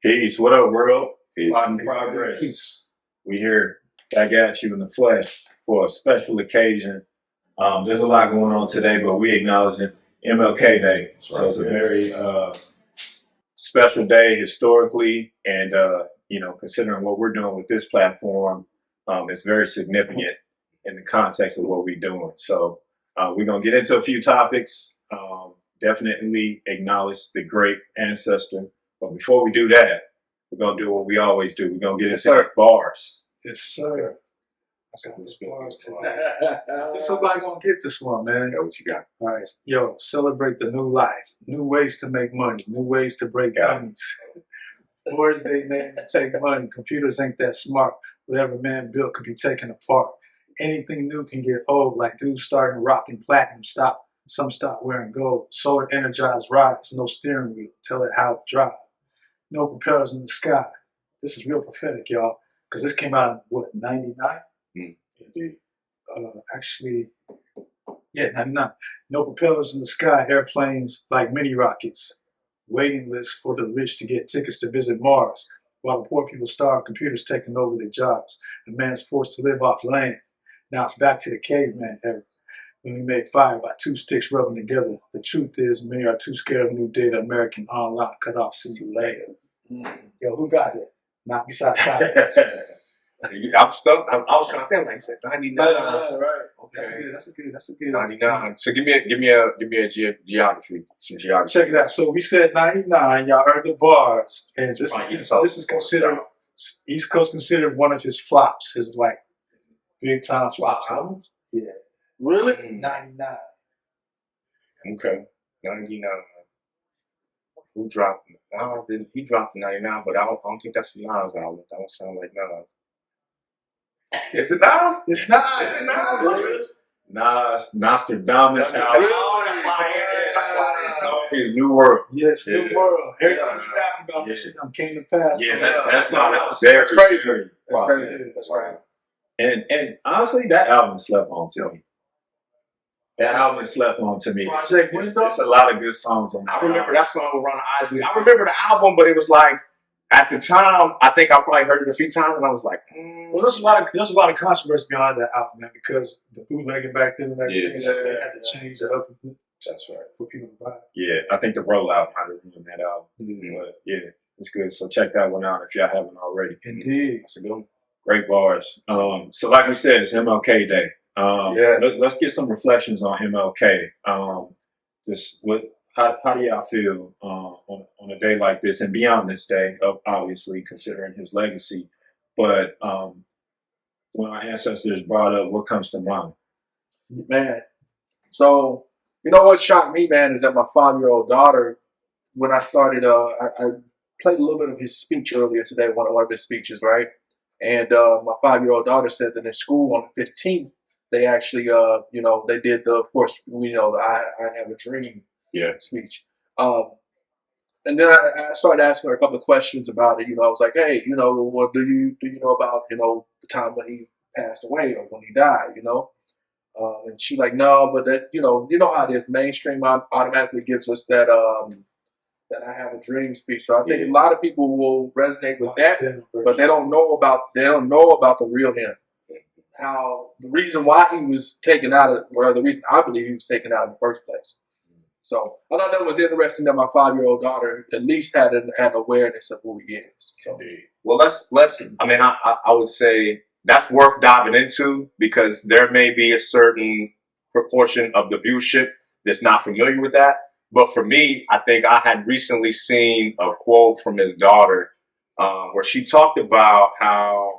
Peace. What up, world? Peace. Plotting progress. We here back at you in the flesh for a special occasion. There's a lot going on today, but we acknowledging MLK Day. So it's a very special day historically, and considering what we're doing with this platform, it's very significant in the context of what we're doing. So we're gonna get into a few topics. Definitely acknowledge the great ancestor. But before we do that, we're going to do what we always do. We're going to get into bars. Yes, sir. I got this bars today. I think somebody going to get this one, man. Yeah, what you got? All right. Yo, celebrate the new life. New ways to make money. New ways to break enemies. Words they name and take money. Computers ain't that smart. Whatever man built could be taken apart. Anything new can get old, like dudes starting rocking platinum stock. Some stop wearing gold. Solar energized rides. No steering wheel. Tell it how to drive. No propellers in the sky. This is real prophetic, y'all. Because this came out in, what, 99? Actually, yeah, 99. No propellers in the sky. Airplanes like mini rockets. Waiting lists for the rich to get tickets to visit Mars. While the poor people starve, computers taking over their jobs. The man's forced to live off land. Now it's back to the caveman era. When we made fire by two sticks rubbing together. The truth is, many are too scared of new data. American online cut off. See you later. Yo, who got it? Not besides science. I'm stuck. I was trying to think. Like I said, 99. Right. Okay. That's a good. 99. So give me a geography. Some geography. Check it out. So we said 99. Y'all heard the bars, and this is considered East Coast considered one of his flops. His like big time flops. Yeah. Really? 99. Okay. 99. Who dropped it? He dropped 99, but I don't think that's the Nas album. That don't sound like Nas. Is it Nas? It's not. Is it Nas? Nas, Nostradamus album. That's why The song is New World. Yes, New World. Everything you rapping about this shit came to pass. Yeah, that song was That's very crazy. That's crazy. That's right. And honestly, that album slept on to me. That album is slept on to me. It's a lot of good songs on that. I remember that song with Ron Isley. I remember the album, but it was like at the time, I think I probably heard it a few times, and I was like, Well, there's a lot of controversy behind that album, man, because the bootlegging back then and everything, they had to change it up. That's right. For people to buy. Yeah, I think the rollout might have ruined that album. But yeah, it's good. So check that one out if y'all haven't already. Indeed. That's a good one. Great bars. So like we said, it's MLK Day. Let's get some reflections on MLK. How do y'all feel on a day like this and beyond this day, obviously considering his legacy, but when our ancestors brought up, what comes to mind? Man, so you know what shocked me, man, is that my 5-year-old daughter, when I started, I played a little bit of his speech earlier today, one of his speeches, right? And my 5-year-old daughter said that in school on the 15th, they actually, they did of course, we know the I Have a Dream speech. And then I started asking her a couple of questions about it. I was like, hey, well, do you know about, the time when he passed away or when he died, and she's like, no, but that, you know how it is. Mainstream automatically gives us that, that I Have a Dream speech. So I think a lot of people will resonate with that, but they don't know about the real him. How the reason why he was taken out the reason I believe he was taken out in the first place. So I thought that was interesting that my 5-year-old daughter at least had an awareness of who he is. So. Well, let's. I mean, I would say that's worth diving into because there may be a certain proportion of the viewership that's not familiar with that. But for me, I think I had recently seen a quote from his daughter where she talked about how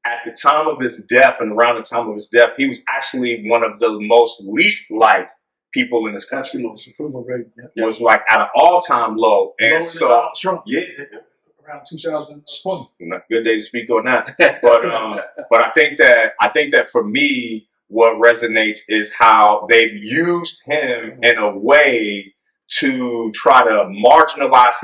at the time of his death and around the time of his death, he was actually one of the most least liked people in this country. Approval rate. It was like at an all-time low. And so, Trump. Around 2020. Good day to speak on that. But I think that for me, what resonates is how they've used him in a way to try to marginalize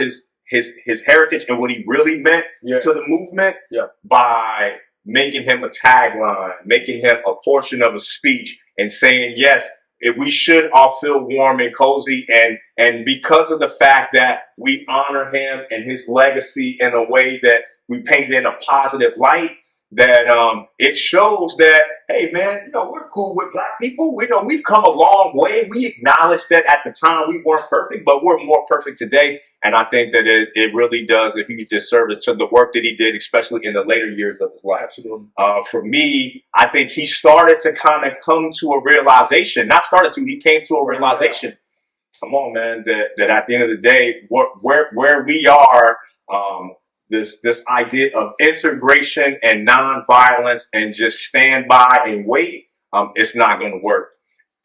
his heritage and what he really meant to the movement by making him a tagline, making him a portion of a speech, and saying, yes, we should all feel warm and cozy, and because of the fact that we honor him and his legacy in a way that we paint it in a positive light, that it shows that, hey man, you know, we're cool with black people. We know we've come a long way. We acknowledge that at the time we weren't perfect, but we're more perfect today. And I think that it really does a huge disservice to the work that he did, especially in the later years of his life. Absolutely. For me, I think he started to kind of come to a realization. He came to a realization. Come on, man, that at the end of the day, where we are, this idea of integration and nonviolence and just stand by and wait, it's not going to work.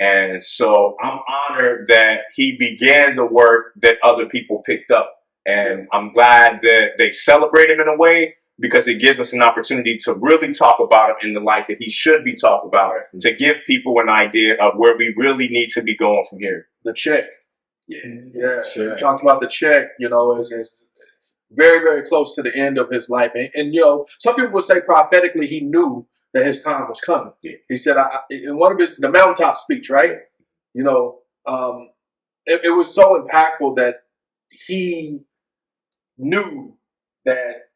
And so I'm honored that he began the work that other people picked up. And I'm glad that they celebrate him in a way, because it gives us an opportunity to really talk about him in the light that he should be talked about, to give people an idea of where we really need to be going from here. The check. Yeah. We talked about the check, you know, is very, very close to the end of his life. And, you know, some people would say prophetically he knew that his time was coming. Yeah. He said in one of the mountaintop speech, right? You know, it was so impactful that he knew that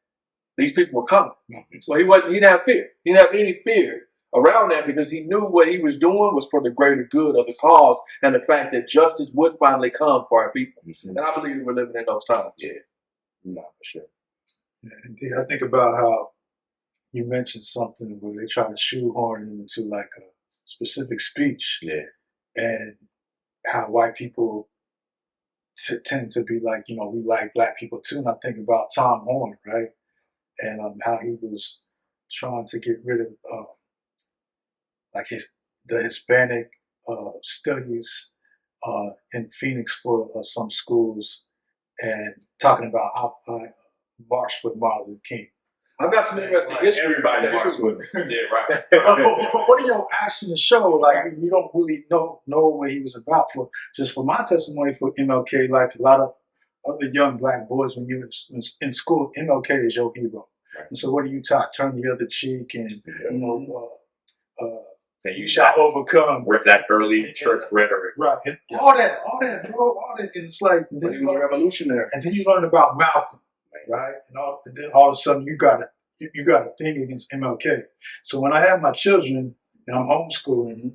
these people were coming. So he didn't have fear. He didn't have any fear around that, because he knew what he was doing was for the greater good of the cause and the fact that justice would finally come for our people. And I believe we're living in those times. Yeah. No, for sure. Yeah, indeed. I think about how you mentioned something where they try to shoehorn him into like a specific speech. Yeah. And how white people tend to be like, you know, we like black people too. And I think about Tom Horn, right? And how he was trying to get rid of like the Hispanic studies in Phoenix for some schools, and talking about how I marched with Martin Luther King. I've got some interesting history. Everybody marks with him. Yeah, right. But what do your actions show? Like, you don't really know what he was about. For my testimony for MLK, like a lot of other young black boys, when you were in school, MLK is your hero. Right. And so what do you taught? Turn the other cheek, and you know, you shall overcome. With that early church rhetoric. Right. And all that, bro, all that. And it's like, But he was a revolutionary. and then you learn about Malcolm, right? And then all of a sudden you got a thing against MLK. So when I have my children and I'm homeschooling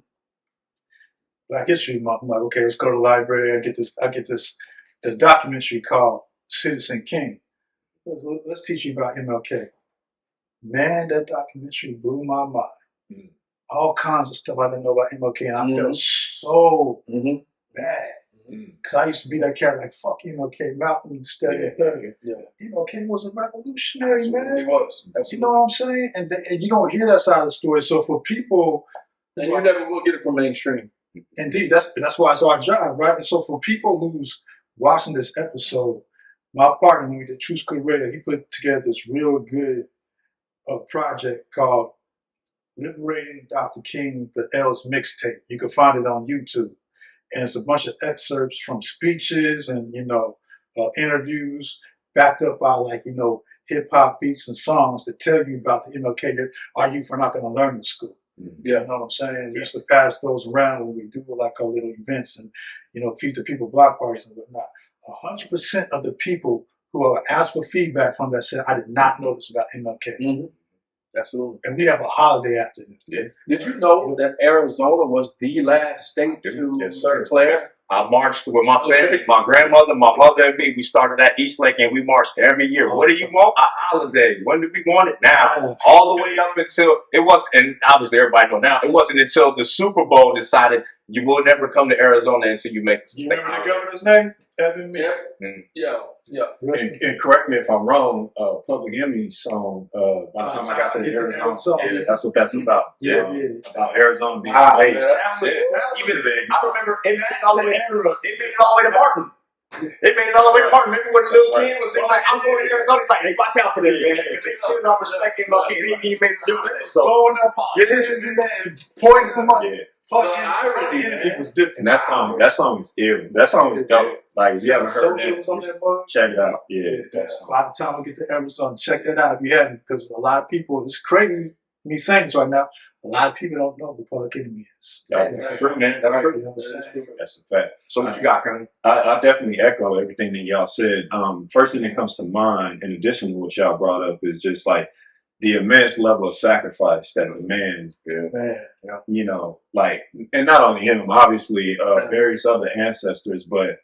Black History Month, I'm like, okay, let's go to the library. I get this documentary called Citizen King. Let's teach you about MLK. Man, that documentary blew my mind. All kinds of stuff I didn't know about MLK, and I felt so bad. Because I used to be that cat like, fuck MLK, Malcolm study at 30. Yeah. MLK was a revolutionary, man. He was. You know what I'm saying? And you don't hear that side of the story. So for people, And you never will get it from mainstream. indeed, that's why it's our job, right? And so for people who's watching this episode, my partner, when we did True School Radio, he put together this real good project called Liberating Dr. King, the L.E.G.A.C.Y mixtape. You can find it on YouTube. And it's a bunch of excerpts from speeches and, you know, interviews backed up by, like, you know, hip hop beats and songs that tell you about the MLK that our youth are not going to learn in school. You know what I'm saying? We used to pass those around when we do like our little events and, you know, feed the people block parties and whatnot. 100% of the people who have asked for feedback from that said, I did not know this about MLK. Absolutely. And we have a holiday after this. Yeah. Did you know that Arizona was the last state to declare? I marched with my family, my grandmother, my mother, and me. We started at L.E.G.A.C.Y, and we marched every year. What do you want? A holiday. When do we want it? Now. All the way up until it was, and obviously everybody know now, it wasn't until the Super Bowl decided you will never come to Arizona until you make it. You remember the governor's name? Evan Mead. Yeah. And correct me if I'm wrong, Public Enemy's song, by the time I got to Arizona, that's what that's about. Yeah. About Arizona being late. Even I remember it made it all the way to Martin. It made it all the way to Martin. Remember when the little kid was saying, like, I'm going to Arizona? It's like, hey, watch out for them, man. They still don't respect him. He made it do it. So, blowing up politicians in there and poisoning them up. irony, It was different. And that song is eerie. That song is dope. Like, if you haven't heard that, check it out. Yeah. By the time we get to Arizona, check that out if you haven't, because a lot of people, it's crazy. me saying this right now, a lot of people don't know who Public Enemy is. That's true, man. That's You true. know what I'm saying? That's a fact. So what you got, Connie? I definitely echo everything that y'all said. First thing that comes to mind, in addition to what y'all brought up, is just like the immense level of sacrifice that the man, you know, like, and not only him, obviously, various other ancestors, but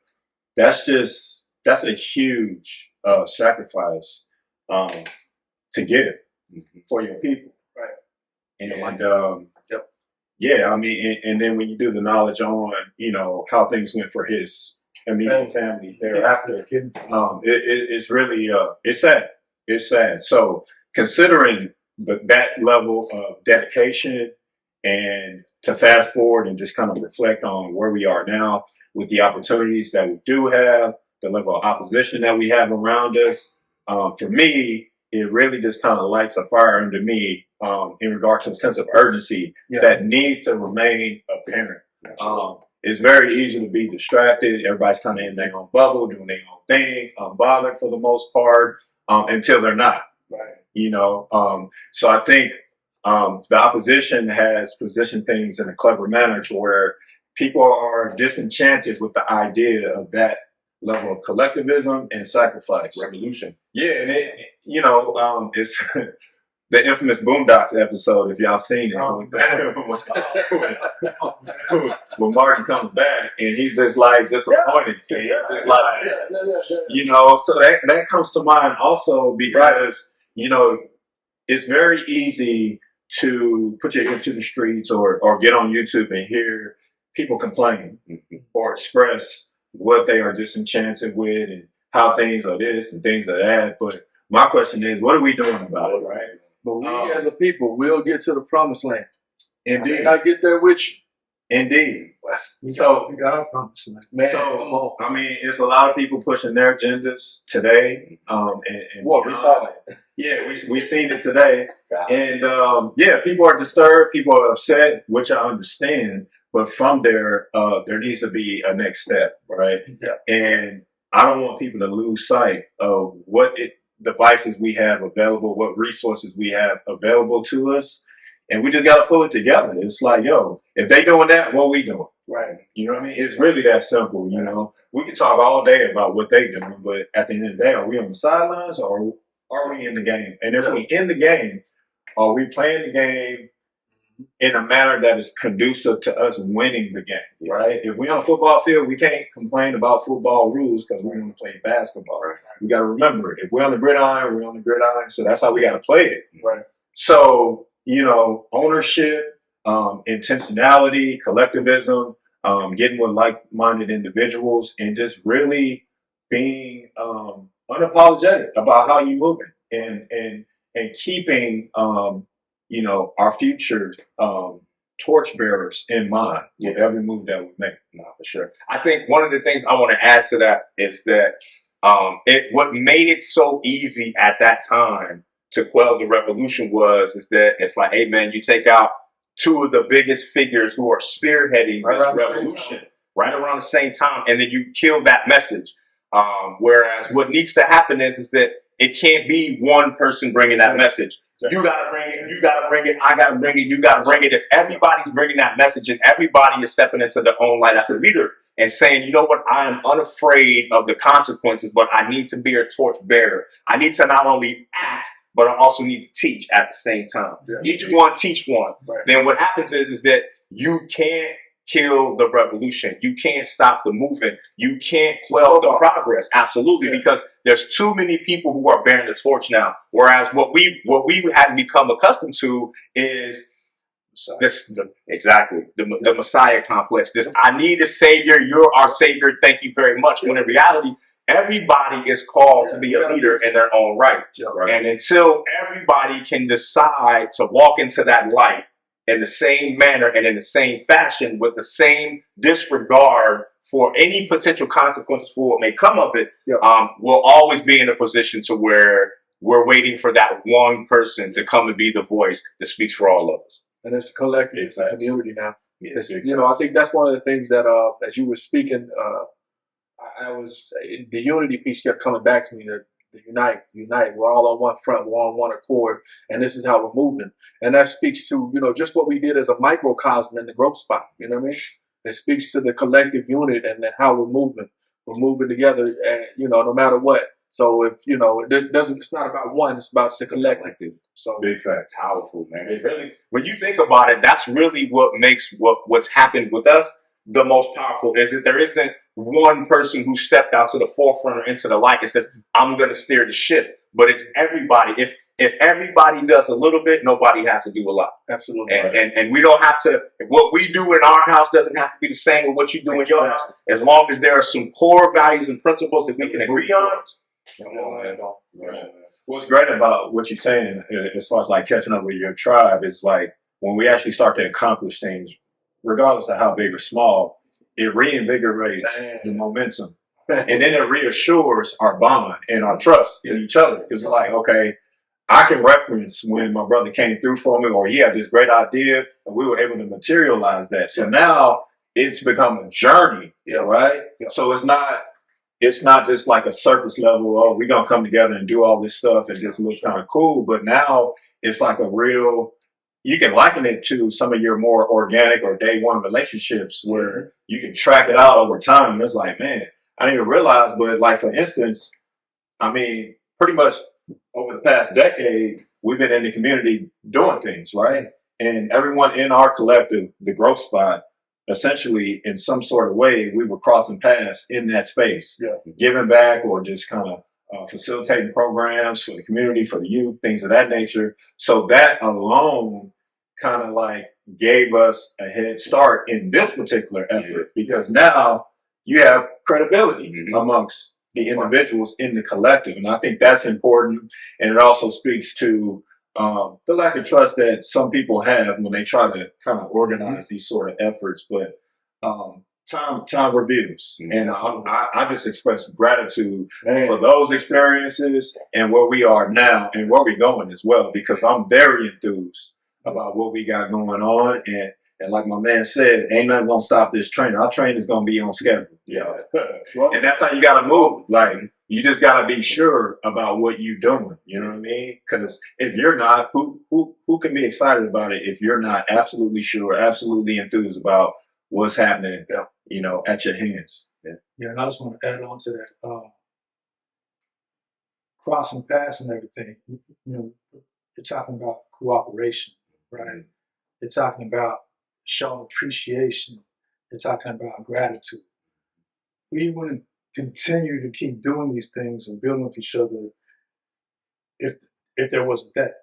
that's a huge sacrifice to give for your people. Right. And yeah, I mean, and then when you do the knowledge on, you know, how things went for his immediate family thereafter, it's really, it's sad. It's sad. So considering that level of dedication, and to fast forward and just kind of reflect on where we are now with the opportunities that we do have, the level of opposition that we have around us, for me, it really just kind of lights a fire under me in regards to a sense of urgency that needs to remain apparent. It's very easy to be distracted. Everybody's kind of in their own bubble, doing their own thing, unbothered for the most part, until they're not. Right. You know, so I think the opposition has positioned things in a clever manner to where people are disenchanted with the idea of that level of collectivism and sacrifice. Revolution. Yeah, and you know, it's the infamous Boondocks episode, if y'all seen it. When Martin comes back and he's just like disappointed. And he's just like, you know, so that comes to mind also because, you know, it's very easy to put your ear to the streets or get on YouTube and hear people complain or express what they are disenchanted with and how things are this and things are that. But my question is, what are we doing about it, right? But we as a people will get to the promised land. Indeed. I get there with you. Indeed. We got our promise, man. So, I mean, it's a lot of people pushing their agendas today. And we saw it. Yeah, we seen it today. And yeah, people are disturbed, people are upset, which I understand. But from there needs to be a next step, right? Yeah. And I don't want people to lose sight of what devices we have available, what resources we have available to us. And we just got to pull it together. It's like, yo, if they doing that, what we doing? Right. You know what I mean? It's really that simple, you know? We can talk all day about what they doing, but at the end of the day, are we on the sidelines or are we in the game? And if we in the game, are we playing the game in a manner that is conducive to us winning the game, right? If we're on a football field, we can't complain about football rules because we're going to play basketball. Right? We got to remember, if we're on the gridiron, we're on the gridiron. So that's how we got to play it. Right. So, you know, ownership, intentionality, collectivism, getting with like-minded individuals, and just really being unapologetic about how you're moving and keeping you know, our future torchbearers in mind with every move that we make. No, for sure. I think one of the things I want to add to that is that what made it so easy at that time to quell the revolution is that it's like, hey man, you take out two of the biggest figures who are spearheading this revolution right around the same time, and then you kill that message. Whereas what needs to happen is that it can't be one person bringing that message. You gotta bring it, you gotta bring it, I gotta bring it, you gotta bring it. If everybody's bringing that message and everybody is stepping into their own light as a leader and saying, you know what, I am unafraid of the consequences, but I need to be a torch bearer. I need to not only act, but I also need to teach at the same time. Yeah. Each one teach one. Right. Then what happens is that you can't kill the revolution. You can't stop the movement. You can't quell the progress. Absolutely. Yeah. Because there's too many people who are bearing the torch now. Whereas what we had become accustomed to is the Messiah complex. This, I need a savior. You're our savior. Thank you very much. When in reality, everybody is called to be a leader in their own right. Right. And until everybody can decide to walk into that light in the same manner and in the same fashion with the same disregard for any potential consequences for what may come of it, we'll always be in a position to where we're waiting for that one person to come and be the voice that speaks for all of us. And it's a collective, it's a community now. You know, I think that's one of the things that, as you were speaking, the unity piece kept coming back to me. That unite. We're all on one front. We're on one accord, and this is how we're moving. And that speaks to just what we did as a microcosm in the growth spot. You know what I mean? It speaks to the collective unit and then how we're moving. We're moving together, and no matter what. So if it doesn't, it's not about one. It's about the collective. So Big fact. Powerful, man. It really, when you think about it, that's really what makes what's happened with us the most powerful. Is that there isn't one person who stepped out to the forefront or into the light and says, "I'm going to steer the ship," but it's everybody. If everybody does a little bit, nobody has to do a lot. absolutely. And we don't have to. What we do in our house doesn't have to be the same with what you do in your house. As long as there are some core values and principles that we can agree on. Come on, man. Right. What's great about what you're saying, as far as like catching up with your tribe, is like when we actually start to accomplish things, regardless of how big or small, it reinvigorates the momentum. And then it reassures our bond and our trust in each other. Because like, okay, I can reference when my brother came through for me, or he had this great idea, and we were able to materialize that. So now it's become a journey, right? Yeah. So it's not just like a surface level, oh, we're gonna come together and do all this stuff and just look kind of cool. But now it's like a real, you can liken it to some of your more organic or day one relationships where you can track it out over time. And it's like, man, I didn't even realize, but like, for instance, I mean, pretty much over the past decade, we've been in the community doing things, right? And everyone in our collective, the growth spot, essentially in some sort of way, we were crossing paths in that space, giving back or just kind of facilitating programs for the community, for the youth, things of that nature. So that alone kind of like gave us a head start in this particular effort, because now you have credibility amongst the individuals in the collective. And I think that's important. And it also speaks to the lack of trust that some people have when they try to kind of organize these sort of efforts. But time reviews. And I just express gratitude for those experiences and where we are now and where we're going as well, because I'm very enthused about what we got going on. And like my man said, ain't nothing gonna stop this train. Our train is gonna be on schedule. And that's how you gotta move. Like, you just gotta be sure about what you're doing. You know what I mean? Because if you're not, who can be excited about it if you're not absolutely sure, absolutely enthused about what's happening, at your hands? Yeah, and I just want to add on to that. Crossing paths and everything. You're talking about cooperation, right? You're talking about showing appreciation. You're talking about gratitude. We want to continue to keep doing these things and building with each other if there wasn't that.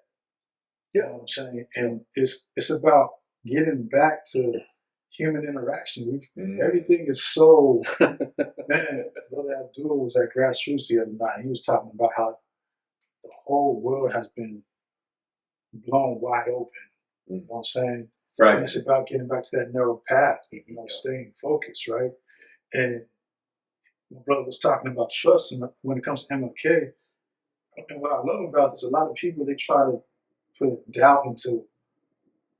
You know what I'm saying? And it's about getting back to human interaction. Everything is so, man, Brother Abdul was at Grassroots the other night. He was talking about how the whole world has been blown wide open. You know what I'm saying? Right. And it's about getting back to that narrow path, staying focused, right? And my brother was talking about trust, and when it comes to MLK, and what I love about this, a lot of people, they try to put doubt into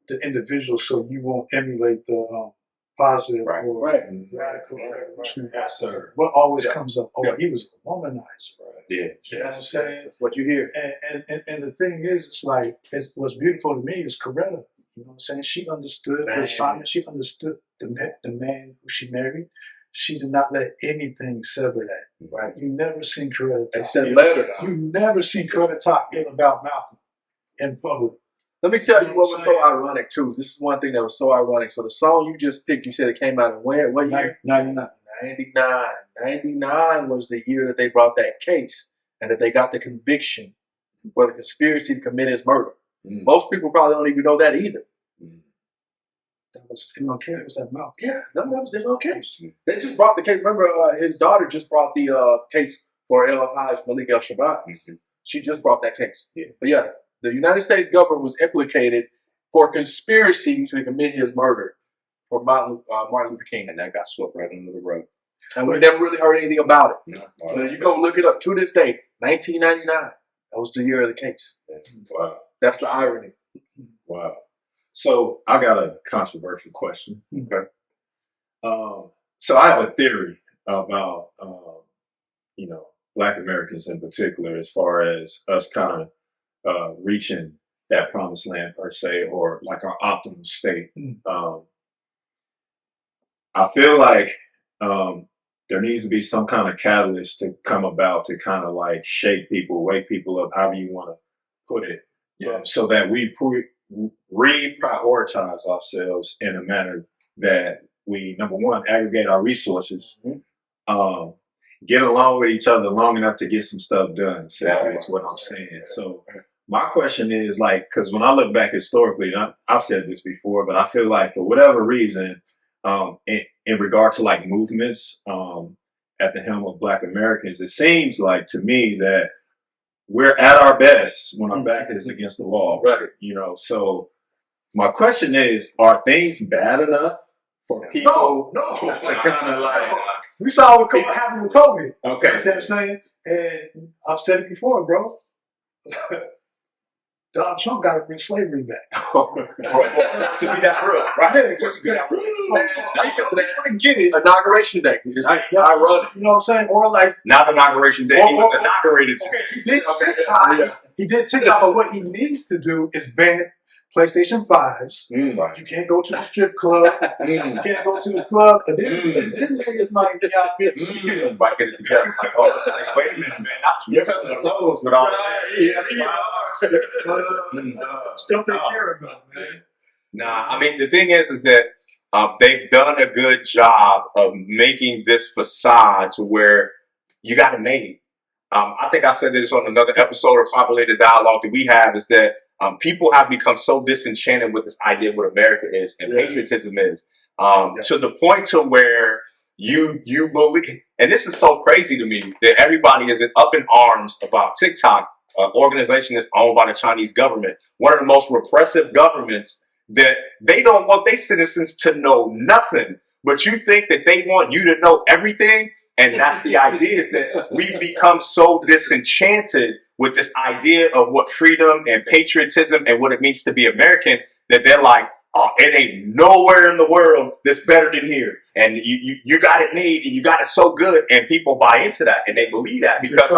the individual so you won't emulate the positive or radical revolutionary aspect. What always comes up, he was a womanizer. You know what I'm saying? That's what you hear. And the thing is, it's like, what's beautiful to me is Coretta. You know what I'm saying? She understood the assignment. She understood the man who she married. She did not let anything sever that. Right. You never seen Coretta talk. You never seen Coretta talk ill about Malcolm in public. Let me tell you what was so ironic too. This is one thing that was so ironic. So the song you just picked, you said it came out in what year? 99. 99 was the year that they brought that case and that they got the conviction for the conspiracy to commit his murder. Most people probably don't even know that either. That was MLK. That was that Malcolm. Yeah, that was MLK. They just brought the case. Remember, his daughter just brought the case for L.E.G.A.C.Y. She just brought that case. But yeah, the United States government was implicated for conspiracy to commit his murder for Martin Luther King. And that got swept right under the rug. And we never really heard anything about it. So you go look it up to this day, 1999. That was the year of the case. Wow. That's the irony. Wow. So I got a controversial question. Okay. So I have a theory about, Black Americans in particular, as far as us kind of reaching that promised land per se, or like our optimal state. I feel like there needs to be some kind of catalyst to come about to kind of like shake people, wake people up, however you want to put it, so that we reprioritize ourselves in a manner that we, number one, aggregate our resources, get along with each other long enough to get some stuff done. Essentially, is what I'm saying. So my question is like, because when I look back historically, and I've said this before, but I feel like for whatever reason, in regard to like movements at the helm of Black Americans, it seems like to me that we're at our best when our back is against the wall. Right. You know, so my question is, are things bad enough for people? No. That's like kind of like, We saw what happened with COVID. okay. You know what I'm saying? And I've said it before, bro. Donald Trump got to bring slavery back. To be that real, right? Yeah, because people to get it. Inauguration day. Just Ironic. ironic. You know what I'm saying? Or like, Not inauguration day. He was inaugurated. okay, he did TikTok. He did TikTok, but what he needs to do is ban PlayStation 5s. Right. You can't go to the strip club. You can't go to the club. And then niggas might get out there. Might get it together. Like, oh, it's like, wait a minute, man. You're touching the souls with all Stuff they care about, man. Nah, I mean, the thing is that they've done a good job of making this facade to where you got it made. I think I said this on another episode of Populated Dialogue that we have, is that people have become so disenchanted with this idea of what America is and patriotism is, to the point to where you believe, and this is so crazy to me, that everybody is up in arms about TikTok, an organization that's owned by the Chinese government, one of the most repressive governments, that they don't want their citizens to know nothing, but you think that they want you to know everything. And that's the idea, is that we've become so disenchanted with this idea of what freedom and patriotism and what it means to be American, that they're like, oh, it ain't nowhere in the world that's better than here. And you got it made and you got it so good. And people buy into that and they believe that because,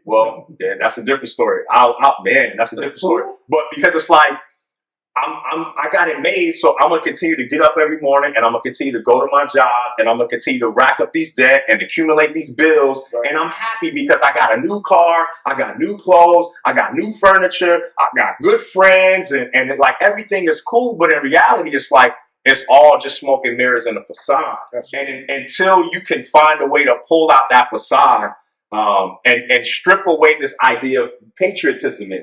well, yeah, that's a different story. Man, that's a different story. But because it's like, I got it made, so I'm gonna continue to get up every morning, and I'm gonna continue to go to my job, and I'm gonna continue to rack up these debt and accumulate these bills. And I'm happy because I got a new car, I got new clothes, I got new furniture, I got good friends, and like everything is cool. But in reality, it's like it's all just smoke and mirrors and a facade. And until you can find a way to pull out that facade and strip away this idea of patriotism is.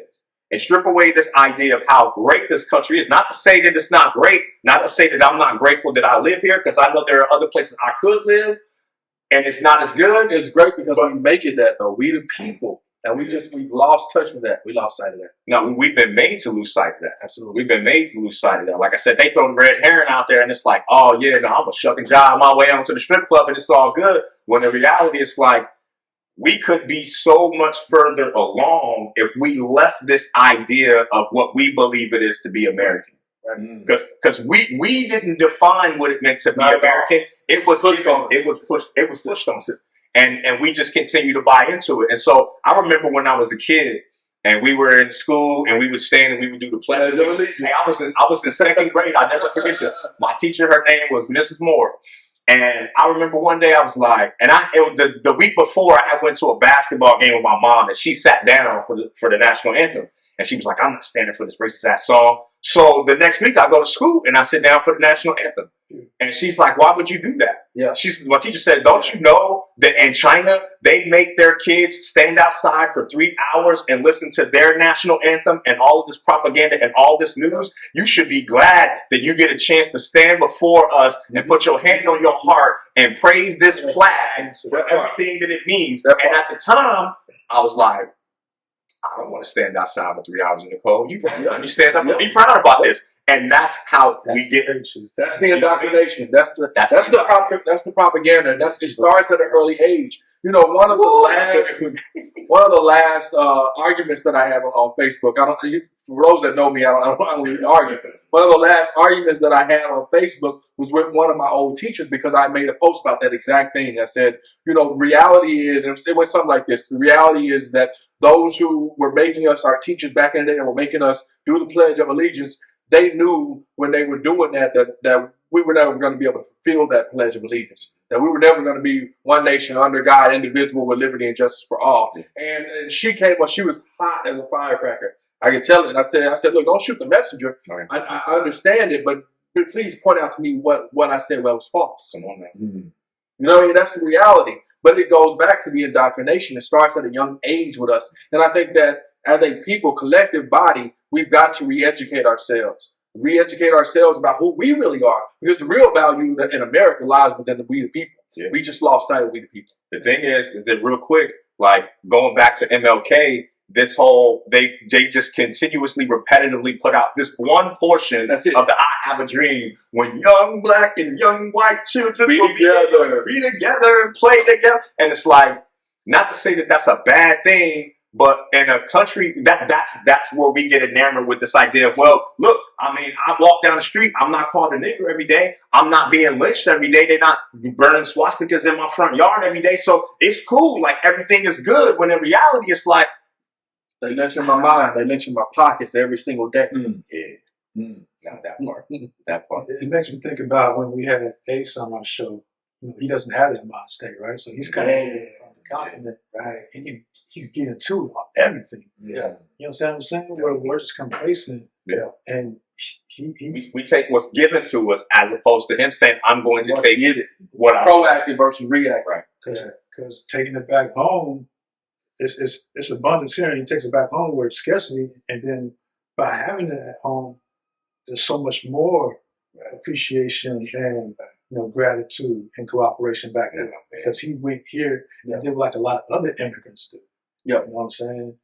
And strip away this idea of how great this country is. Not to say that it's not great, not to say that I'm not grateful that I live here, because I know there are other places I could live, and it's not as good. It's great because we make it that, though. We the people. And we've lost touch with that. We lost sight of that. No, we've been made to lose sight of that. Absolutely. We've been made to lose sight of that. Like I said, they throw the red herring out there, and it's like, oh, yeah, no, I'm going to shuck and jive my way onto the strip club, and it's all good. When in reality, it's like, we could be so much further along if we left this idea of what we believe it is to be American. Because we didn't define what it meant to be American. It was pushed on us. And we just continue to buy into it. And so I remember when I was a kid and we were in school and we would stand and we would do the pledge. Hey, I was in second grade. I'll never forget this. My teacher, her name was Mrs. Moore. And I remember one day I was like, and the week before I went to a basketball game with my mom, and she sat down for the national anthem, and she was like, I'm not standing for this racist ass song. So the next week I go to school and I sit down for the national anthem, and she's like, why would you do that? Yeah. My teacher said, don't you know that in China they make their kids stand outside for 3 hours and listen to their national anthem and all of this propaganda and all this news? You should be glad that you get a chance to stand before us and put your hand on your heart and praise this flag for everything that it means. And at the time, I was like, I don't want to stand outside for 3 hours in the cold. You stand up and be proud about this. And that's how we get. That's the indoctrination. That's the propaganda. It starts at an early age. You know, one of the last arguments that I have on Facebook. For those that know me, I don't really argue. One of the last arguments that I had on Facebook was with one of my old teachers because I made a post about that exact thing. I said, you know, the reality is, and it was something like this. The reality is that those who were making us our teachers back in the day and were making us do the Pledge of Allegiance, they knew when they were doing that we were never going to be able to fulfill that Pledge of Allegiance, that we were never going to be one nation under God, indivisible with liberty and justice for all. And she came she was hot as a firecracker. I could tell it. I said, look, don't shoot the messenger. Right. I understand it, but please point out to me what I said was false. Come on, man. Mm-hmm. You know, that's the reality. But it goes back to the indoctrination. It starts at a young age with us. And I think that as a people, collective body, we've got to re-educate ourselves. Re-educate ourselves about who we really are. Because the real value in America lies within the we the people. Yeah. We just lost sight of we the people. The thing is that real quick, like going back to MLK, this whole, they just continuously, repetitively put out this one portion of the I Have a Dream, when young black and young white children be together, play together. And it's like, not to say that that's a bad thing, but in a country, that's where we get enamored with this idea of, well, look, I mean, I walk down the street, I'm not called a nigger every day, I'm not being lynched every day, they're not burning swastikas in my front yard every day, so it's cool, like everything is good, when in reality it's like, they lynch in my mind, they lynch in my pockets every single day. Not that part. That part. It makes me think about when we had Ace on our show. You know, he doesn't have that mind state, right? So he's kind of on the continent, right? And he's getting to it on everything. Yeah. You know what I'm saying? Where we're just complacent. Yeah. And we take what's given to us as opposed to him saying, I'm going to take it. What proactive versus reactive. Right. Because taking it back home, it's abundance here, and he takes it back home where it's scarcity, and then by having it at home, there's so much more appreciation and gratitude and cooperation back there. Because he went here and did like a lot of other immigrants do. Yeah, you know what I'm saying?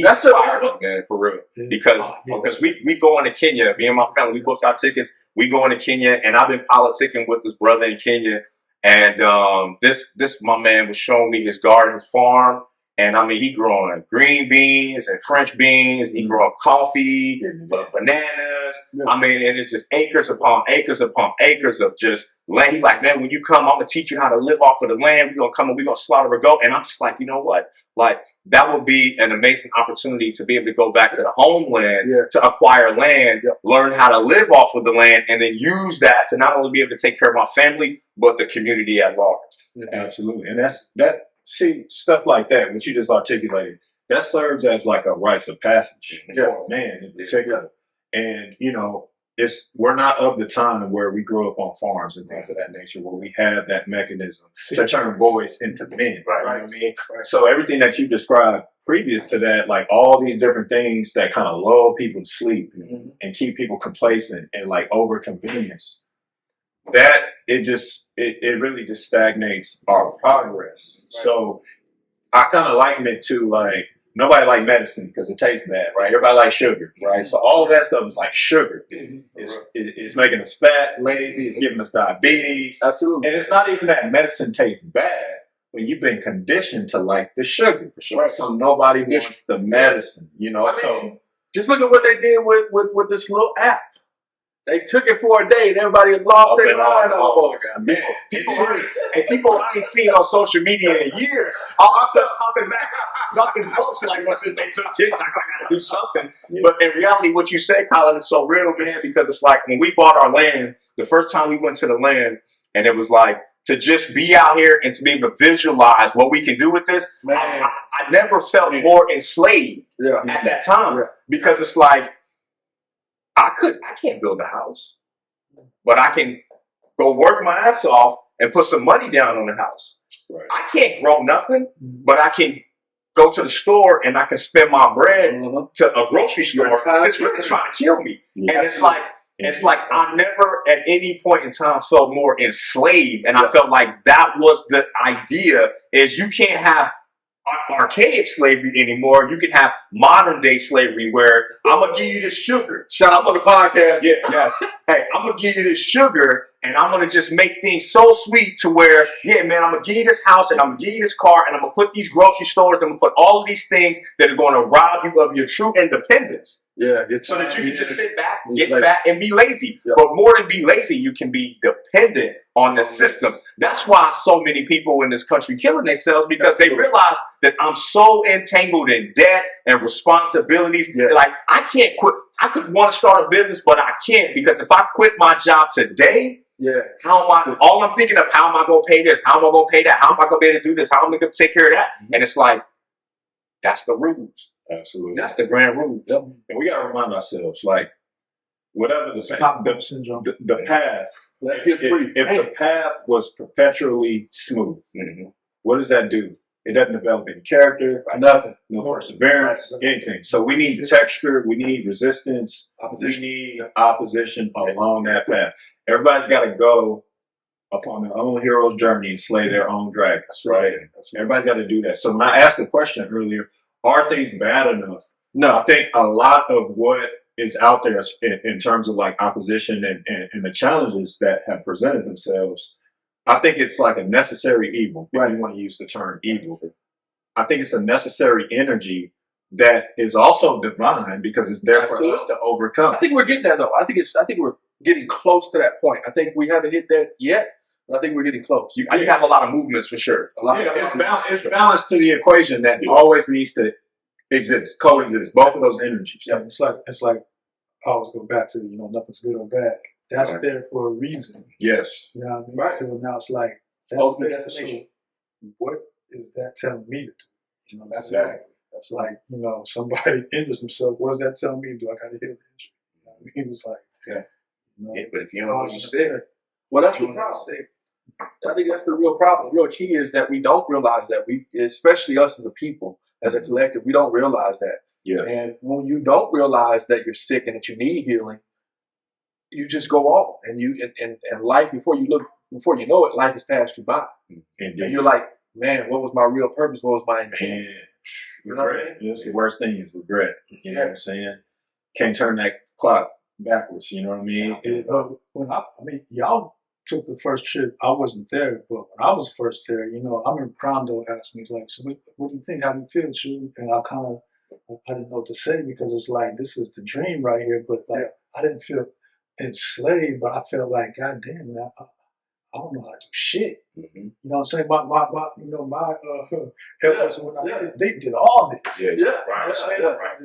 That's inspiring, man, for real. Because we going to Kenya, me and my family, we booked our tickets. We going to Kenya, and I've been politicking with this brother in Kenya, and this my man was showing me his garden, his farm. And I mean, he growing green beans and French beans. He growing coffee, bananas. I mean, and it's just acres upon acres upon acres of just land. He's like, man, when you come, I'm gonna teach you how to live off of the land. We're gonna come and we're gonna slaughter a goat. And I'm just like, you know what? Like, that would be an amazing opportunity to be able to go back to the homeland, to acquire land, learn how to live off of the land, and then use that to not only be able to take care of my family, but the community at large. Absolutely. And see, stuff like that, what you just articulated, that serves as like a rites of passage for a man in particular. And, you know, we're not of the time where we grew up on farms and things of that nature, where we have that mechanism to turn boys into men, right? You know what I mean? So everything that you described previous to that, like all these different things that kind of lull people to sleep and keep people complacent and like over convenience, that it really just stagnates our progress. So I kind of liken it to like, nobody like medicine because it tastes bad, right? Everybody likes sugar, right? So all of that stuff is like sugar. It's making us fat, lazy, it's giving us diabetes. Absolutely. And it's not even that medicine tastes bad, but you've been conditioned to like the sugar. Right. So nobody wants the medicine, you know? Just look at what they did with this little app. They took it for a day and everybody lost their mind almost. People I ain't seen on social media in years. All of a sudden popping back up, dropping posts like, well, since they took TikTok, I gotta do something. But in reality, what you say, Colin, is so real, man, because it's like when we bought our land, the first time we went to the land, and it was like, to just be out here and to be able to visualize what we can do with this, I never felt more enslaved at that time. Because it's like, I can't build a house, but I can go work my ass off and put some money down on the house. Right. I can't grow nothing, but I can go to the store and I can spend my bread to a grocery store. It's really trying to kill me. And it's like I never at any point in time felt more enslaved. And I felt like that was the idea, is you can't have archaic slavery anymore. You can have modern day slavery where I'm gonna give you this sugar. Shout out to the podcast. Yes. Hey, I'm gonna give you this sugar, and I'm gonna just make things so sweet to where, yeah, man, I'm gonna give you this house and I'm gonna give you this car and I'm gonna put these grocery stores and I'm gonna put all of these things that are gonna rob you of your true independence. Yeah, So that you can just sit back, It's get like- fat, and be lazy. Yeah. But more than be lazy, you can be dependent on the system. That's why so many people in this country killing themselves, because they realize that I'm so entangled in debt and responsibilities. Yeah. Like, I can't quit. I could want to start a business, but I can't, because if I quit my job today, Yeah. how am I? All I'm thinking of, how am I going to pay this? How am I going to pay that? How am I going to be able to do this? How am I going to take care of that? And it's like, that's the rules. Absolutely. That's the grand rule. Yep. And we got to remind ourselves, like, whatever Stockholm syndrome. the path, Let's get free. if the path was perpetually smooth, what does that do? It doesn't develop any character, Nothing. no perseverance, anything. So we need texture, we need resistance, we need opposition along that path. Everybody's got to go upon their own hero's journey and slay their own dragons, right? Everybody's got to do that. So when I asked the question earlier, are things bad enough? No. I think a lot of what is out there in terms of like opposition and the challenges that have presented themselves, I think it's like a necessary evil, if you want to use the term evil. I think it's a necessary energy that is also divine, because it's there for us to overcome. I think we're getting there though. I think we're getting close to that point. I think we haven't hit that yet, but I think we're getting close. You have a lot of movements for sure. It's balance to the equation that always needs to exist, coexist, both of those energies. Yeah, it's like I always go back to, nothing's good or bad. That's there for a reason. Yes. You know what I mean? Right. So now it's like, Ultimate there, destination. so what is that telling me to do? That's Exactly. That's like, somebody injures himself. What does that tell me? Do I got to heal the injury? You know what I mean? It's like, Yeah, but if you don't understand. Well, that's the problem. I think that's the real problem. The real key is that we don't realize that especially us as a people, as a collective, we don't realize that. Yeah. And when you don't realize that you're sick and that you need healing, you just go off and life, before you know it, life has passed you by. And you're like, man, what was my real purpose? What was my intent? You know what I mean? That's the worst thing is regret. You know what I'm saying? Can't turn that clock backwards. You know what I mean? But when y'all took the first trip, I wasn't there, but when I was first there, I remember Prondo asked me, like, so what do you think? How do you feel, Chu? And I didn't know what to say, because it's like, this is the dream right here, but like, I didn't feel enslaved, but I felt like, God damn, man, I don't know how to do shit. You know what I'm saying? My elders, they did all this.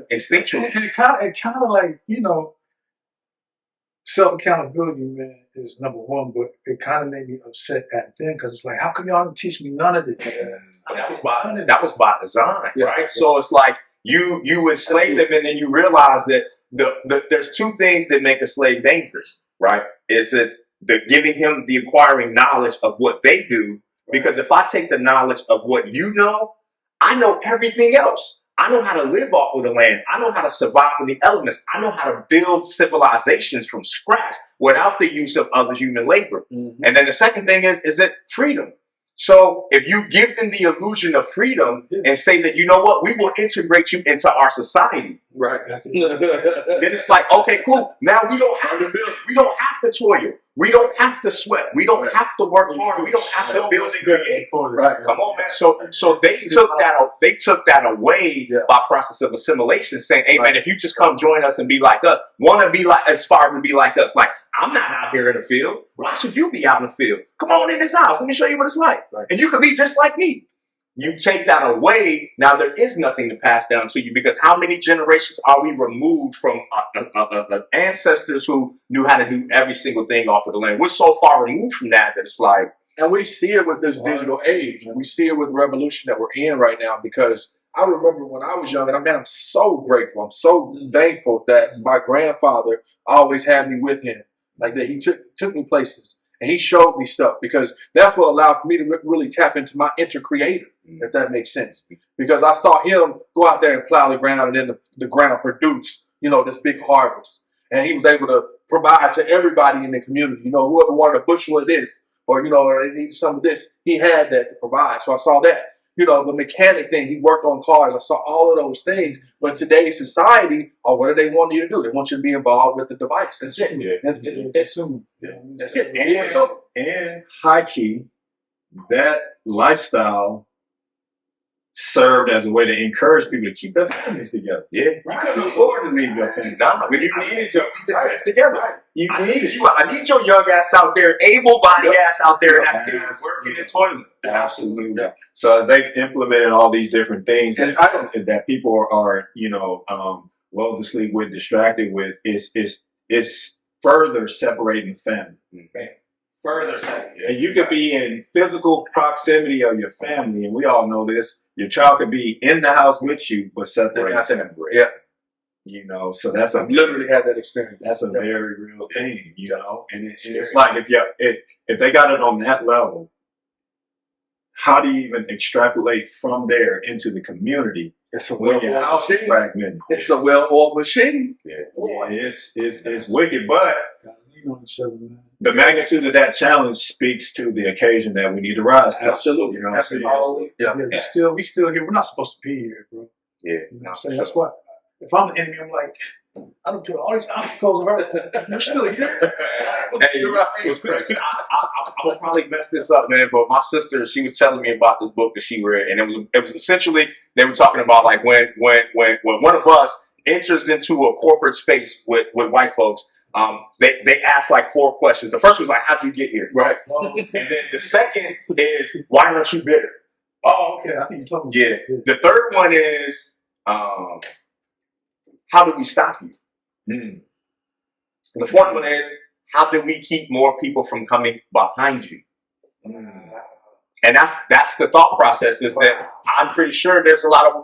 Instinctual. And it kind of like, self-accountability, man, is number one, but it kind of made me upset at then, because it's like, how come y'all don't teach me none of this? That was by design, right? So it's like you enslave them, and then you realize that there's two things that make a slave dangerous, right? It's the giving him the acquiring knowledge of what they do, because if I take the knowledge of what you know, I know everything else. I know how to live off of the land. I know how to survive in the elements. I know how to build civilizations from scratch without the use of other human labor. And then the second thing is that freedom. So if you give them the illusion of freedom and say that, you know what, we will integrate you into our society. Right. Then it's like, okay, cool. Now we don't have to toil. We don't have to sweat. We don't have to work hard. We don't have to build and create. Right. Come on, man. So they took that away by process of assimilation, saying, hey, man, if you just come join us and be like us, want to be like, aspire to be like us. Like, I'm not out here in the field. Why should you be out in the field? Come on in this house. Let me show you what it's like. Right. And you can be just like me. You take that away, now there is nothing to pass down to you, because how many generations are we removed from ancestors who knew how to do every single thing off of the land? We're so far removed from that it's like... And we see it with this digital age. And we see it with the revolution that we're in right now, because I remember when I was young, and I'm so grateful. I'm so thankful that my grandfather always had me with him. Like that, he took me places. And he showed me stuff, because that's what allowed me to really tap into my inner creator, if that makes sense. Because I saw him go out there and plow the ground, and then the ground produce, this big harvest. And he was able to provide to everybody in the community, whoever wanted a bushel of this, or they needed some of this, he had that to provide. So I saw that. you know, the mechanic thing. He worked on cars. I saw all of those things. But today's society, what do they want you to do? They want you to be involved with the device. That's it. That's it. And high key, that lifestyle served as a way to encourage people to keep their families together. Yeah. You couldn't afford to leave your family. Nah, when you needed to keep the rest together. You I need your young ass out there, able-bodied ass out there in that field working in toilet. Absolutely. Yeah. So as they've implemented all these different things that people are, you know, lulled to sleep with, distracted with, it's further separating the family. Mm-hmm. Further separating. And you could be in physical proximity of your family, and we all know this. Your child could be in the house with you, but separated. Yeah. You know, so that's I've literally had that experience. That's a very real thing, you know. And it's like if they got it on that level, how do you even extrapolate from there into the community? It's a when your house is fragmented. It's a well-oiled machine. Yeah, it's wicked, but The magnitude of that challenge speaks to the occasion that we need to rise to. Absolutely. You know what I'm saying? Yeah. We still here. We're not supposed to be here, bro. Yeah. You know what I'm saying? That's what. If I'm the enemy, I'm like, I don't care. All these obstacles are. You're still here. Hey, you're right. It was crazy. I would probably mess this up, man. But my sister, she was telling me about this book that she read, and it was essentially they were talking about like when one of us enters into a corporate space with white folks. They ask like 4 questions. The first was like, how'd you get here? Right. And then the second is, why aren't you bitter? Oh, okay. I think you're talking about Yeah. The third one is, how do we stop you? Mm. The fourth one is, how do we keep more people from coming behind you? Mm. And that's the thought process is that I'm pretty sure there's a lot of,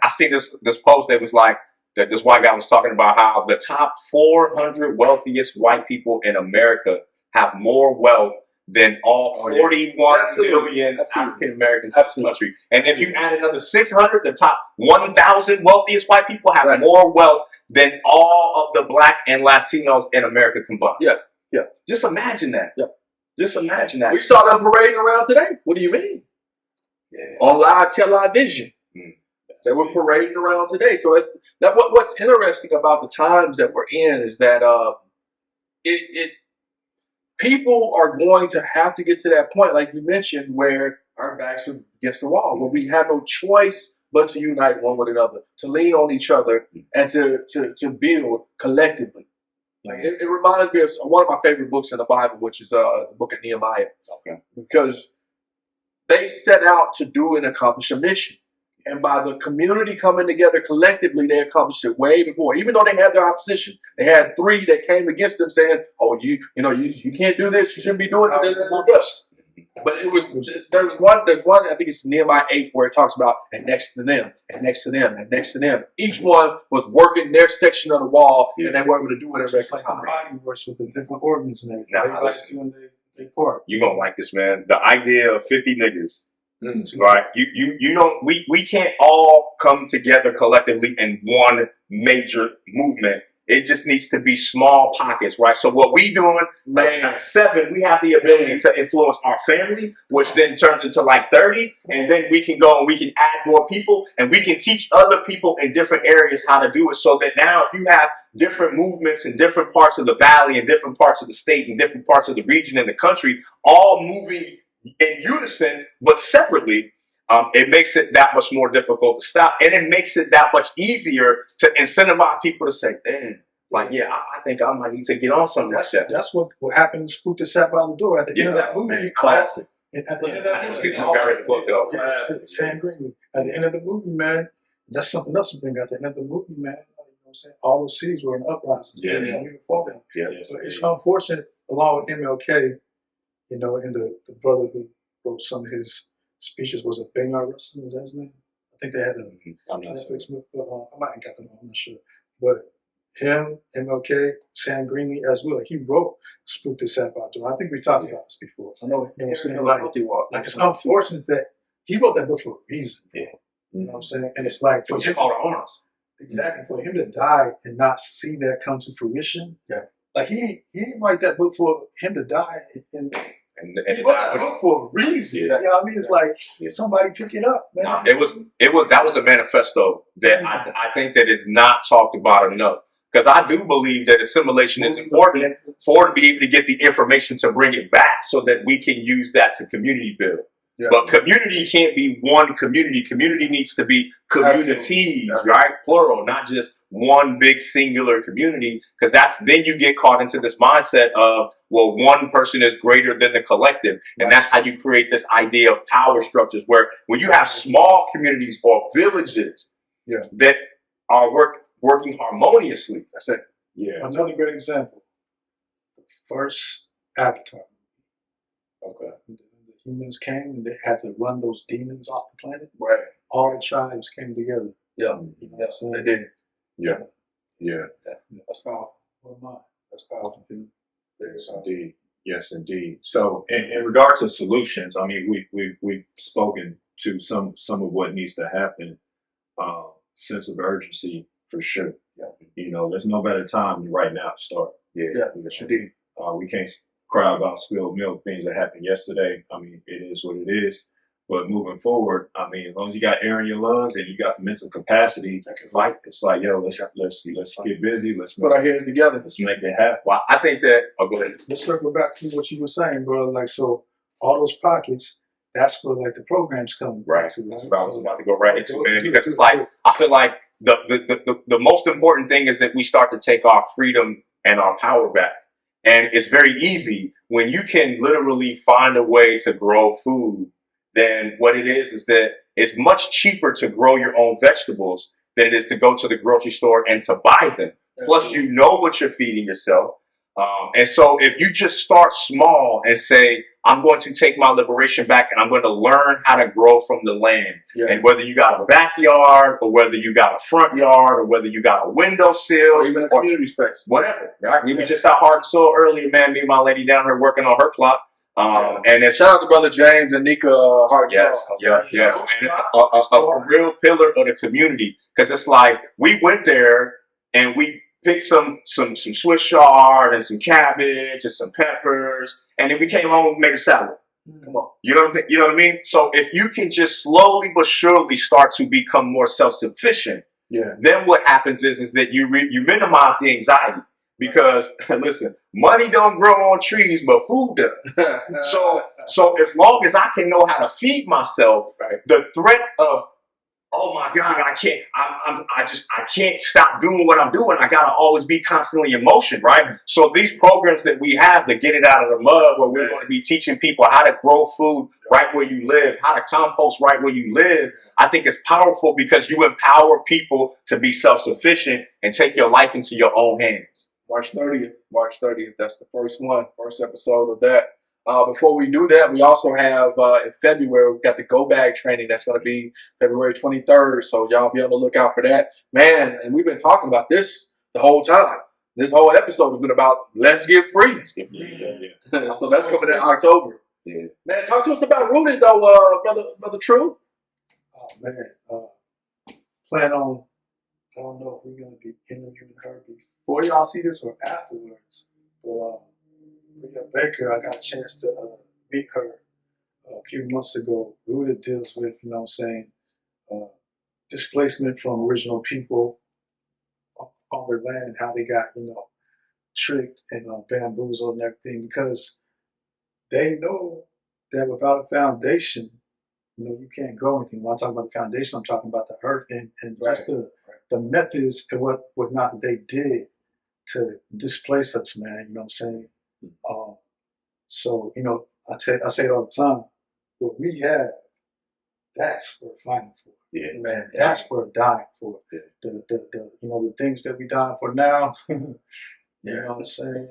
I see this post that was like, that this white guy was talking about how the top 400 wealthiest white people in America have more wealth than all 41 million African Americans in this country. And if you add another 600, the top 1,000 wealthiest white people have more wealth than all of the Black and Latinos in America combined. Yeah. Yeah. Just imagine that. Yeah. Just imagine that. We saw them parading around today. What do you mean? Yeah. On live television. They were parading around today. So what's interesting about the times that we're in is that people are going to have to get to that point, like you mentioned, where our backs are against the wall, where we have no choice but to unite one with another, to lean on each other, and to build collectively. Like it reminds me of one of my favorite books in the Bible, which is the book of Nehemiah. Okay. Because they set out to do and accomplish a mission. And by the community coming together collectively, they accomplished it way before. Even though they had their opposition, they had 3 that came against them saying, "Oh, you can't do this. You shouldn't be doing this." But there's one. I think it's Nehemiah 8 where it talks about and next to them, and next to them, and next to them. Each one was working their section of the wall, and they were able to do it at It's every like time. the body works with the different organs and everything. Nah, Everybody's listen. doing their part. You're gonna like this, man. The idea of 50 niggas. Right? You know, we can't all come together collectively in one major movement. It just needs to be small pockets, right? So what we doing, at 7, we have the ability to influence our family, which then turns into like 30, and then we can go and we can add more people, and we can teach other people in different areas how to do it, so that now if you have different movements in different parts of the valley, and different parts of the state, and different parts of the region and the country, all moving in unison, but separately, it makes it that much more difficult to stop. And it makes it that much easier to incentivize people to say, damn, like, yeah, I think I might need to get on something like that. That's what happened in Spook that sat by the door at the end of that movie. Man, classic. At the end of that movie, Sam Greenlee. At the end of the movie, man, that's something else to bring out. At the end of the movie, man, you know what I'm saying? All those cities were in uprising. Yeah. But it's unfortunate, along with MLK, you know, and the brother who wrote some of his speeches was a Bernard Russell, was that his name? I think they had a Netflix movie, but I might have got them, I'm not sure. But him, MLK, Sam Greenlee as well. Like he wrote Spook the Sap Out Door. I think we talked about this before. I know. You know what I'm saying? Like it's unfortunate that he wrote that book for a reason. Yeah. You know what I'm saying? And it's like for him for him to die and not see that come to fruition. Yeah. Like he didn't write that book for him to die and And It was a book for a reason. You know what I mean? It's like somebody pick it up, man. That was a manifesto that I think that is not talked about enough. Because I do believe that assimilation is important for to be able to get the information to bring it back so that we can use that to community build. Yeah. But community can't be one community. Community needs to be communities, right? Plural, not just one big singular community. Because then you get caught into this mindset of, well, one person is greater than the collective. And that's how you create this idea of power structures where when you have small communities or villages that are working harmoniously. That's it. Yeah. Another great example. The first Avatar. Okay. The humans came and they had to run those demons off the planet. Right. All the tribes came together. Yeah. You know, yes, they did. Yeah. Yeah. That's powerful. What am I? That's powerful. Yes, indeed. Yes, indeed. So, in regard to solutions, I mean, we've spoken to some of what needs to happen. Sense of urgency for sure. Yeah. You know, there's no better time than right now to start. Yeah. Yes, indeed. We can't cry about spilled milk, things that happened yesterday. I mean, it is what it is. But moving forward, I mean, as long as you got air in your lungs and you got the mental capacity to fight, it's like, yo, let's get busy. Let's put our heads together. Let's make it happen. Well, I think that. Oh, go ahead. Let's circle back to what you were saying, bro. Like, so all those pockets, that's where like the programs come. Right. That's what I was about to go right into, man. Because it's like I feel like the most important thing is that we start to take our freedom and our power back. And it's very easy when you can literally find a way to grow food. Then what it is that it's much cheaper to grow your own vegetables than it is to go to the grocery store and to buy them. Plus, you know what you're feeding yourself. And so if you just start small and say, I'm going to take my liberation back and I'm going to learn how to grow from the land. Yeah. And whether you got a backyard or whether you got a front yard or whether you got a windowsill. Or even a community space. Whatever. Right? We were just out Heart and Soul earlier, man. Me and my lady down here working on her plot. And then shout out to Brother James and Nika Hart. And it's a real pillar of the community. Because it's like we went there and we picked some Swiss chard and some cabbage and some peppers, and then we came home and made a salad. Come on, you know what I mean? So if you can just slowly but surely start to become more self-sufficient, then what happens is that you minimize the anxiety. Because listen, money don't grow on trees, but food does. So as long as I can know how to feed myself, the threat of, oh my God, I can't stop doing what I'm doing. I gotta always be constantly in motion, right? So these programs that we have to get it out of the mud, where we're going to be teaching people how to grow food right where you live, how to compost right where you live, I think it's powerful because you empower people to be self-sufficient and take your life into your own hands. March 30th. That's the first episode of that. Before we do that, we also have in February, we've got the Go-Bag training. That's going to be February 23rd. So y'all be on the lookout for that. Man, and we've been talking about this the whole time. This whole episode has been about let's get free. Yeah. So that's coming in October. Yeah. Man, talk to us about Rooted though, brother True. Oh man, plan on. I don't know if we're going to be interviewing her before y'all see this or afterwards. But Bria Baker, I got a chance to meet her a few months ago. Rooted deals with, you know what I'm saying, displacement from original people on their land and how they got, you know, tricked and bamboozled and everything, because they know that without a foundation, you know, you can't grow anything. When I talk about the foundation, I'm talking about the earth and just the methods and what not they did to displace us, man. You know what I'm saying? So, you know, I say it all the time. What we have, that's what we're fighting for. Yeah, man. That's what we're dying for. Yeah. The you know, the things that we dying for now. You know what I'm saying?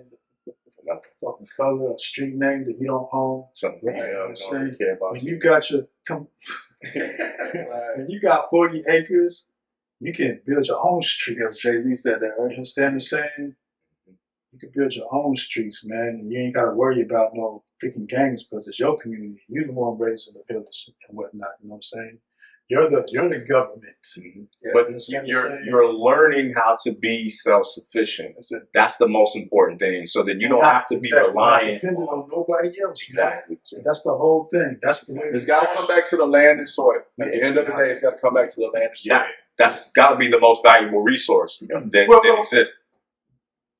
Like a fucking color, a street name that you don't own. Something you know what I'm saying? When you got when you got 40 acres, you can build your own streets. Jay-Z said that, right? You understand what I'm saying? You can build your own streets, man, and you ain't got to worry about no freaking gangs because it's your community. You're the one raising the village and whatnot, you know what I'm saying? You're the government. But That's what I'm you're saying. you're learning how to be self-sufficient. That's the most important thing, so that you don't have to be Exactly. Not reliant dependent on nobody else. Man. Exactly. That's the whole thing. That's the way It's got to come back to the land and soil. At the end of the day, it's got to come back to the land and soil. Yeah, that's got to be the most valuable resource that Well, exists.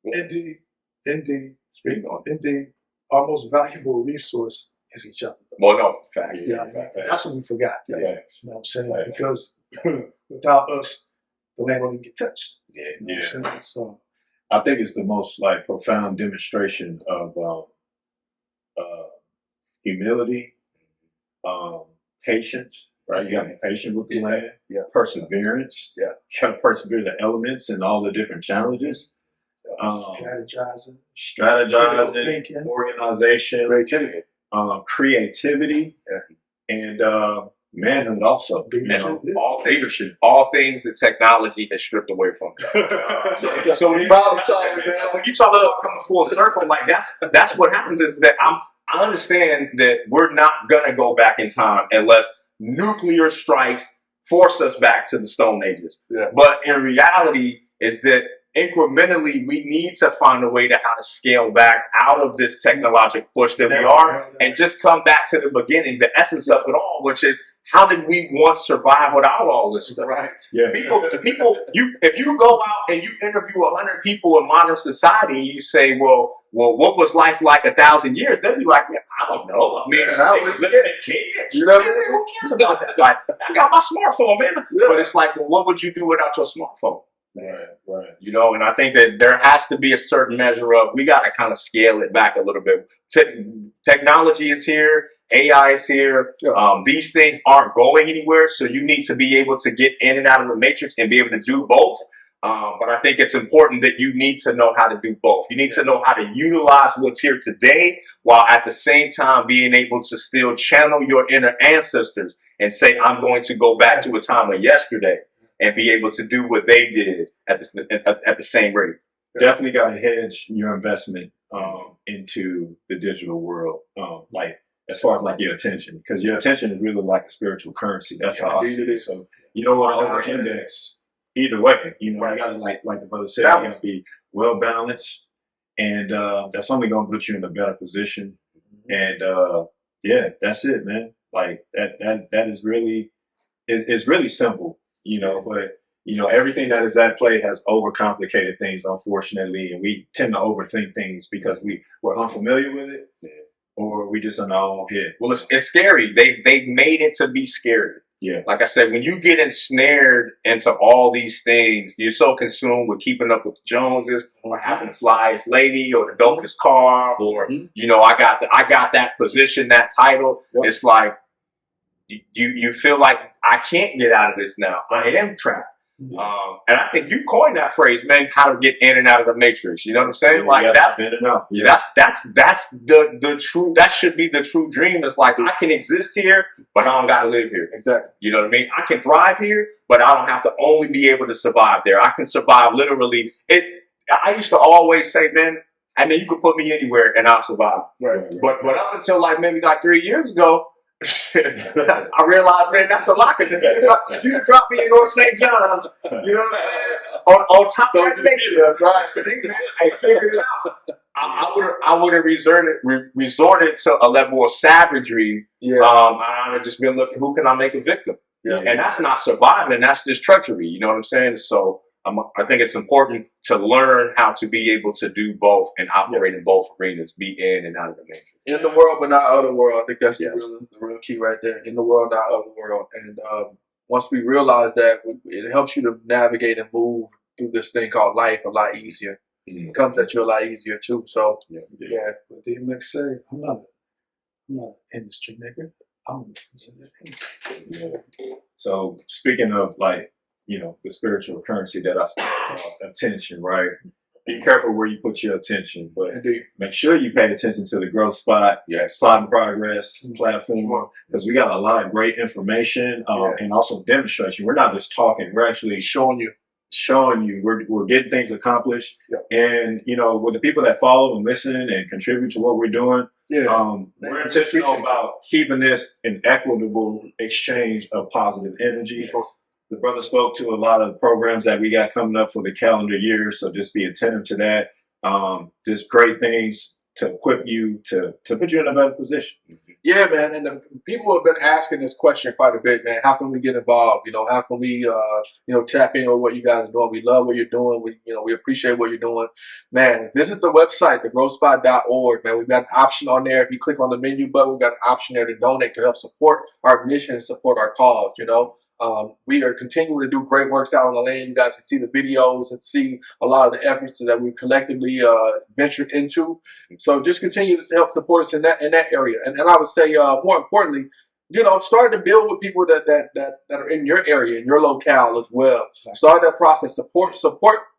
Indeed. Speak on it. Indeed. Our most valuable resource is each other. Well, no, fact. Yeah, that's what we forgot. Yeah. You know what I'm saying? Right. Because without us, the land won't even get touched. Yeah, You know what I'm saying? So I think it's the most like profound demonstration of humility, patience. Right, you got to be patient with the land. Yeah. Perseverance. Yeah. You got to persevere the elements and all the different challenges. strategizing, Strategizing, thinking, organization, Creativity. creativity, and manhood also. You know, all things that technology has stripped away from us. So when you Problem solving, man. so when you talk about coming full circle, like that's what happens is that I understand that we're not gonna go back in time unless nuclear strikes forced us back to the Stone Ages. Yeah. But in reality is that incrementally we need to find a way to how to scale back out of this technological push that we are and just come back to the beginning, the essence of it all, which is how did we once survive without all this stuff? Right. Yeah. If you go out and you interview 100 people in modern society, and you say, well, what was life like 1,000 years? They'd be like, I don't know. I mean, I they was was living in caves. You know what I Man, mean? who cares about that? Like, I got my smartphone, man. Yeah. But it's like, well, what would you do without your smarphone? Right. You know, and I think that there has to be a certain measure of, we got to kind of scale it back a little bit. Technology is here. AI is here. Yeah. These things aren't going anywhere. So you need to be able to get in and out of the matrix and be able to do both. But I think it's important that you need to know how to do both. You need to know how to utilize what's here today while at the same time being able to still channel your inner ancestors and say, I'm going to go back to a time of yesterday and be able to do what they did at the same rate. Definitely got to hedge your investment into the digital world, like as far as like your attention, because your attention is really like a spiritual currency. That's how I see it. So you don't want to over-index either way. You know, you got to like the brother said, you got to be well balanced, and that's only going to put you in a better position. And yeah, that's it, man. Like that is really it's really simple, you know, but. You know, everything that is at play has overcomplicated things, unfortunately, and we tend to overthink things because we're unfamiliar with it, or we just in our own head. Well, it's scary. They've made it to be scary. Yeah. Like I said, when you get ensnared into all these things, you're so consumed with keeping up with the Joneses, or having the flyest lady, or the dopest car, or you know, I got that position, that title. Yep. It's like you feel like I can't get out of this now. I am trapped. And I think you coined that phrase, man, how to get in and out of the matrix. You know what I'm saying? Yeah, like that's the true, that should be the true dream. It's like, I can exist here, but I don't got to live here. Exactly. You know what I mean? I can thrive here, but I don't have to only be able to survive there. I can survive literally. I used to always say, man, I mean, you can put me anywhere and I'll survive. Right. But up until like maybe like 3 years ago, I realized, man, that's a lot. Because if you drop me in North St. John, you know what I'm saying? On top of that nation, right? So I figured it out. I would have resorted to a level of savagery. Yeah. I would have just been looking, who can I make a victim? Yeah. And that's not surviving. That's just treachery. You know what I'm saying? So I think it's important to learn how to be able to do both and operate in both arenas, be in and out of the matrix. In the world, but not of the world. I think that's the real key right there. In the world, not of the world. And once we realize that, it helps you to navigate and move through this thing called life a lot easier. It comes at you a lot easier too. So yeah. But DMX say, I'm not an industry nigga. I'm So speaking of like, you know, the spiritual currency that I speak attention, right? Be careful where you put your attention, but make sure you pay attention to the growth spot, spot in progress platform, because we got a lot of great information and also demonstration. We're not just talking; we're actually showing you. We're getting things accomplished, and you know, with the people that follow and listen and contribute to what we're doing, Yeah. We're intentional about keeping this an equitable exchange of positive energy. The brother spoke to a lot of the programs that we got coming up for the calendar year, so just be attentive to that. Just great things to equip you to put you in a better position. Yeah, man, and people have been asking this question quite a bit, man. How can we get involved? You know, how can we, tap in on what you guys are doing? We love what you're doing. We appreciate what you're doing, man. Visit the website, thegrowspot.org, man. We've got an option on there. If you click on the menu button, we've got an option there to donate to help support our mission and support our cause. We are continuing to do great works out on the land. You guys can see the videos and see a lot of the efforts that we've collectively ventured into. So just continue to help support us in that area. And I would say, more importantly, start to build with people that are in your area, in your locale as well. Start that process. Support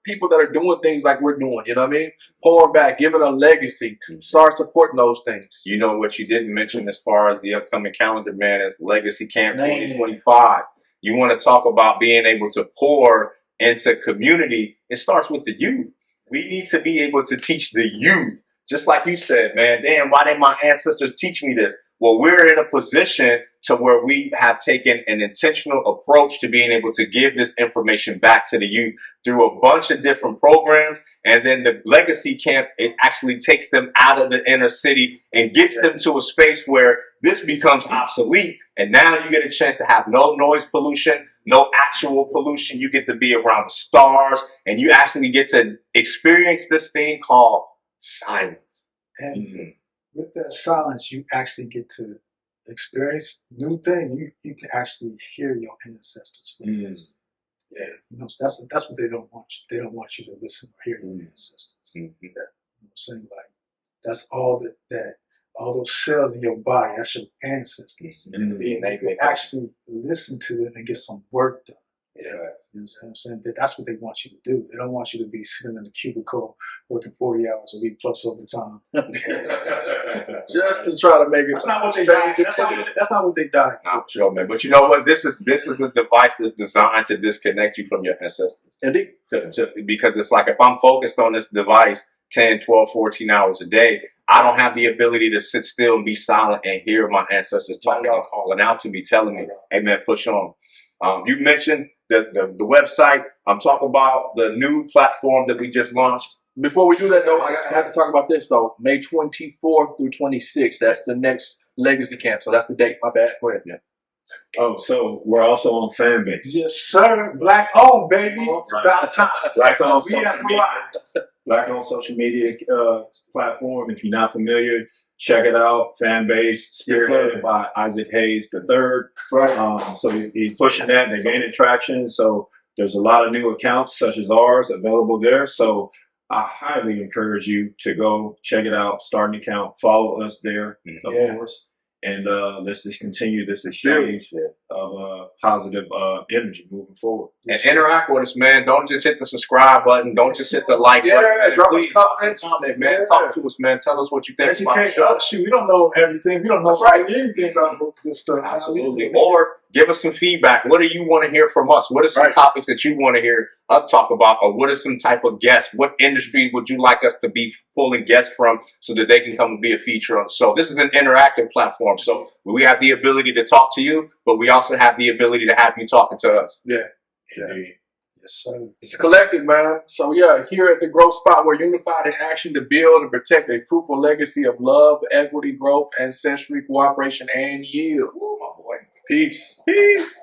people that are doing things like we're doing. You know what I mean? Pouring back, giving a legacy. Start supporting those things. You know what you didn't mention as far as the upcoming calendar, man, is Legacy Camp 2025. You want to talk about being able to pour into community. It starts with the youth. We need to be able to teach the youth. Just like you said, man, damn, why didn't my ancestors teach me this? Well, we're in a position to where we have taken an intentional approach to being able to give this information back to the youth through a bunch of different programs. And then the Legacy Camp, it actually takes them out of the inner city and gets them to a space where this becomes obsolete. And now you get a chance to have no noise pollution, no actual pollution. You get to be around the stars, and you actually get to experience this thing called silence. And with that silence, you actually get to experience new things. You can actually hear your ancestors' voice. Yeah, so that's what they don't want you. They don't want you to listen or hear your ancestors. Saying like that's all that all those cells in your body. That's your ancestors. You can actually listen to them and get some work done. Yeah. You know what I'm saying? That's what they want you to do. They don't want you to be sitting in the cubicle working 40 hours a week plus overtime. Just to try to make it. That's not what they died. That's not what they died. Not sure, man. But you know what? This is a device that's designed to disconnect you from your ancestors. Indeed. Because it's like if I'm focused on this device 10, 12, 14 hours a day, I don't have the ability to sit still and be silent and hear my ancestors talking and calling out to me, telling me, hey man, push on. You mentioned the website. I'm talking about the new platform that we just launched. Before we do that, though, I have to talk about this, though. May 24th through 26th. That's the next Legacy Camp. So that's the date. My bad. Go ahead. Yeah. Oh, so we're also on Fanbase. Yes, sir. Black owned, baby. It's about time. Black owned social media. Black owned social media platform. If you're not familiar, check it out. Fanbase, spearheaded by Isaac Hayes III. That's right. So he's pushing that. They're gaining traction. So there's a lot of new accounts such as ours available there. So I highly encourage you to go check it out, start an account, follow us there, of course. And let's just continue this exchange of positive energy moving forward. And interact with us, man. Don't just hit the subscribe button. Don't just hit the like button. Drop us comments. Man. Talk to us, man. Tell us what you think about the show. Shoot, we don't know everything. We don't know anything about this stuff. Absolutely. Or give us some feedback. What do you want to hear from us? What are some topics that you want to hear us talk about? Or what are some type of guests? What industry would you like us to be pulling guests from so that they can come and be a feature on the show? This is an interactive platform. So we have the ability to talk to you, but we also have the ability to have you talking to us. Yeah. Yes, sir. It's a collective, man. So yeah, here at the Growth Spot, we're unified in action to build and protect a fruitful legacy of love, equity, growth, ancestry, cooperation, and yield. Ooh, my boy. Peace. Peace.